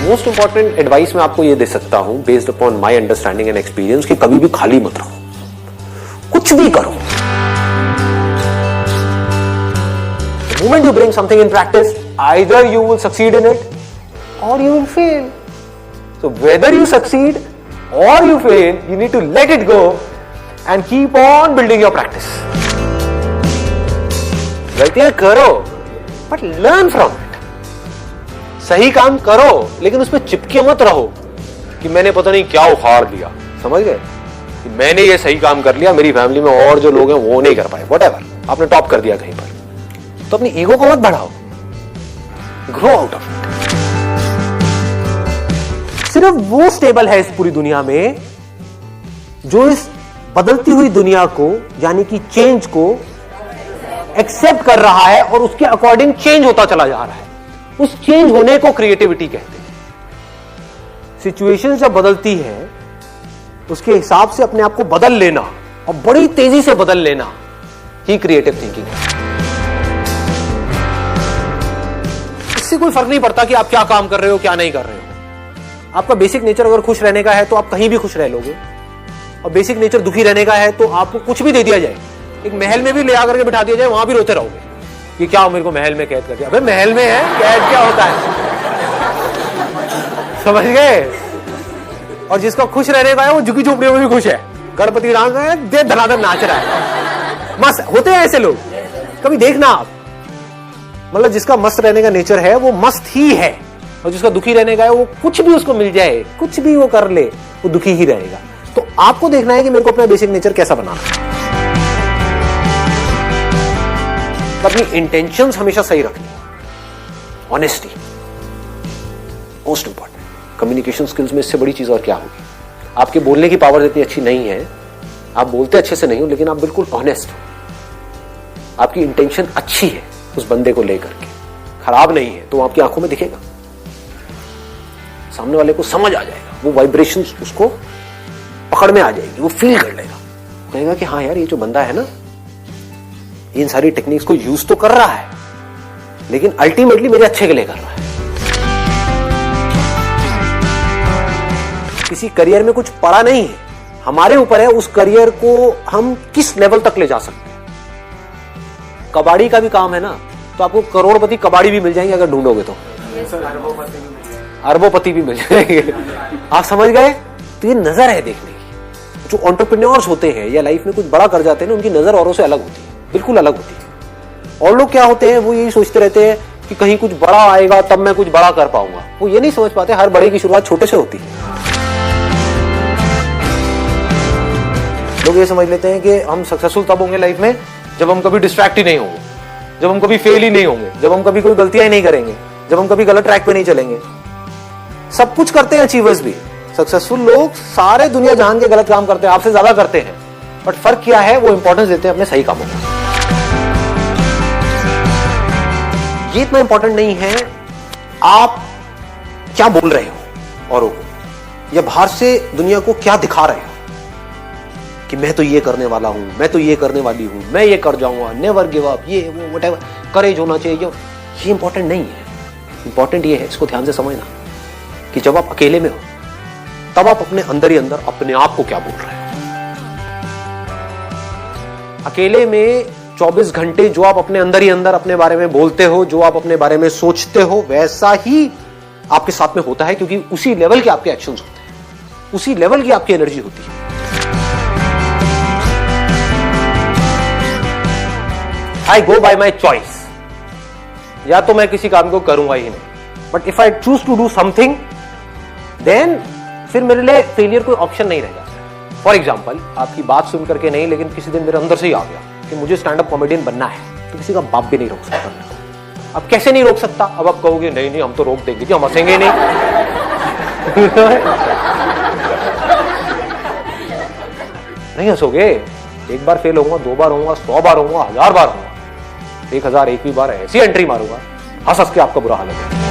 Most important advice मैं आपको ये दे सकता हूं based upon my understanding and experience कि कभी भी खाली मत रहो, कुछ भी करो। The moment you bring something in practice, either you will succeed in it or you will fail. So whether you succeed or you fail, you need to let it go and keep on building your practice. गलतियां करो but learn from it. सही काम करो लेकिन उसमें चिपके मत रहो कि मैंने पता नहीं क्या उखाड़ दिया, समझ गए, कि मैंने ये सही काम कर लिया, मेरी फैमिली में और जो लोग हैं वो नहीं कर पाए, व्हाटएवर, आपने टॉप कर दिया कहीं पर, तो अपनी ईगो को मत बढ़ाओ, ग्रो आउट ऑफ इट। सिर्फ वो स्टेबल है इस पूरी दुनिया में जो इस बदलती हुई दुनिया को यानी कि चेंज को एक्सेप्ट कर रहा है और उसके अकॉर्डिंग चेंज होता चला जा रहा है। उस चेंज होने को क्रिएटिविटी कहते हैं। सिचुएशन जब बदलती है उसके हिसाब से अपने आप को बदल लेना और बड़ी तेजी से बदल लेना ही क्रिएटिव थिंकिंग है। इससे कोई फर्क नहीं पड़ता कि आप क्या काम कर रहे हो क्या नहीं कर रहे हो। आपका बेसिक नेचर अगर खुश रहने का है तो आप कहीं भी खुश रह लोगे, और बेसिक नेचर दुखी रहने का है तो आपको कुछ भी दे दिया जाए, एक महल में भी ले आकर के बिठा दिया जाए, वहां भी रोते रहोगे कि क्या मेरे को महल में कैद कर दिया। अबे महल में है, कैद क्या होता है, समझ गए। और जिसका खुश रहने का है वो झुकी झोपड़ियों में भी खुश है, गणपति डांस है, दे धनाधन नाच रहा है, मस्त होते हैं ऐसे लोग। कभी देखना आप, मतलब जिसका मस्त रहने का नेचर है वो मस्त ही है, और जिसका दुखी रहने का है वो कुछ भी उसको मिल जाए, कुछ भी वो कर ले, वो दुखी ही रहेगा। तो आपको देखना है कि मेरे को अपना बेसिक नेचर कैसा बनाना है। अपनी इंटेंशंस हमेशा सही रखनी, honesty most important. Communication skills में इससे बड़ी चीज और क्या होगी। आपके बोलने की पावर इतनी अच्छी नहीं है, आप बोलते अच्छे से नहीं हो, लेकिन आप बिल्कुल ऑनेस्ट हो, आपकी इंटेंशन अच्छी है उस बंदे को लेकर के, खराब नहीं है, तो आपकी आंखों में दिखेगा, सामने वाले को समझ आ जाएगा, वो वाइब्रेशन उसको पकड़ में आ जाएगी, वो फील कर लेगा, कहेगा कि हाँ यार ये जो बंदा है ना इन सारी टेक्निक्स को यूज तो कर रहा है लेकिन अल्टीमेटली मेरे अच्छे के लिए कर रहा है। किसी करियर में कुछ पड़ा नहीं है, हमारे ऊपर है उस करियर को हम किस लेवल तक ले जा सकते हैं। कबाड़ी का भी काम है ना, तो आपको करोड़पति कबाड़ी भी मिल जाएंगे अगर ढूंढोगे तो, अरबोपति भी मिल जाएंगे, आप समझ गए। तो ये नजर है देखने की। जो एंटरप्रेन्योर्स होते हैं या लाइफ में कुछ बड़ा कर जाते हैं ना, उनकी नजर औरों से अलग होती है, बिल्कुल अलग होती है। और लोग क्या होते हैं, वो यही सोचते रहते हैं कि कहीं कुछ बड़ा आएगा तब मैं कुछ बड़ा कर पाऊंगा। वो ये नहीं समझ पाते हर बड़े की शुरुआत छोटे से होती है। लोग ये समझ लेते हैं कि हम सक्सेसफुल तब होंगे लाइफ में जब हम कभी डिस्ट्रैक्ट ही नहीं होंगे, जब हम कभी फेल ही नहीं होंगे, जब हम कभी कोई गलतियां ही नहीं करेंगे, जब हम कभी गलत ट्रैक पे नहीं चलेंगे। सब कुछ करते हैं अचीवर्स भी, सक्सेसफुल लोग सारे दुनिया जहान के गलत काम करते हैं, आपसे ज्यादा करते हैं, बट फर्क क्या है, वो इंपॉर्टेंस देते हैं अपने सही कामों को। ये इतना इंपॉर्टेंट नहीं है आप क्या बोल रहे हो औरों को, या बाहर से दुनिया को क्या दिखा रहे हो कि मैं तो ये करने वाला हूं, मैं तो ये करने वाली हूं, मैं ये कर जाऊंगा, नेवर गिव अप, ये वो व्हाटएवर, करेज होना चाहिए। ये इंपॉर्टेंट नहीं है। इंपॉर्टेंट ये है, इसको ध्यान से समझना, कि जब आप अकेले में हो तब आप अपने अंदर ही अंदर अपने आप को क्या बोल रहे हो। अकेले में 24 घंटे जो आप अपने अंदर ही अंदर अपने बारे में बोलते हो, जो आप अपने बारे में सोचते हो, वैसा ही आपके साथ में होता है, क्योंकि उसी लेवल के आपके एक्शंस होते हैं, उसी लेवल की आपकी एनर्जी होती है। आई गो बाय माई चॉइस, या तो मैं किसी काम को करूंगा ही नहीं, but if I choose to do something then फिर मेरे लिए फेलियर कोई ऑप्शन नहीं रहेगा। फॉर एग्जाम्पल, आपकी बात सुन करके नहीं, लेकिन किसी दिन मेरे अंदर से ही आ गया कि मुझे स्टैंड अप कॉमेडियन बनना है, तो किसी का बाप भी नहीं रोक सकता। अब कैसे नहीं रोक सकता, अब आप कहोगे नहीं नहीं हम तो रोक देंगे जी, हम हंसेंगे नहीं। नहीं हंसोगे, एक बार फेल होऊंगा, 2 बार होऊंगा, 100 बार होऊंगा, 1000 बार होऊंगा, 1001वीं बार ऐसी एंट्री मारूंगा, हंस हंस के आपका बुरा हाल है।